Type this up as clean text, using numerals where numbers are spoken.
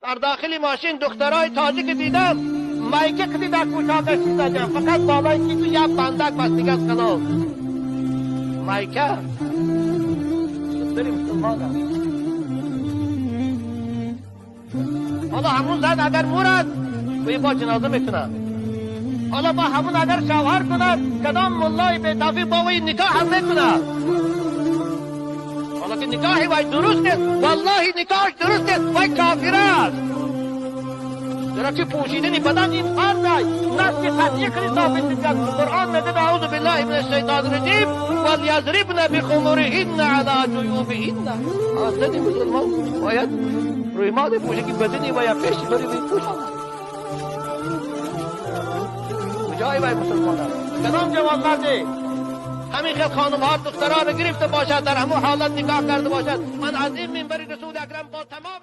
در داخل ماشین دخترای تاجیک دیدم مایکه کدی در کوچه کشیده جا فقط بابای کی تو یک بندک بستگی از خلاف مایکه دختری مسلمان هم. حالا همون زن اگر مرد به با جنازه میکنه، حالا با همون اگر شوهر کند کدام ملای به توفیق با وی نکاح هم میکنه. حالا که نکاحی وی درست است، والله نکاحش درست است، وی کافر است. چرا که پوشیدن بدن این فرض است. نص قطعی کنی ثابت می‌کند. قرآن میگه اعوذ بالله من الشیطان الرجیم ولیضربن بخمرهن علی جیوبهن. زن مسلمان باید روی ماده پوشه که بدنی و یا پیشی بری بپوشد. کجای وی مسلمان است؟ کدام جوان مردی همین خیل خانم ها دخترها رو گرفته باشد در همون حالت نکاح کرده باشد. من از این منبر رسول اکرم با تمام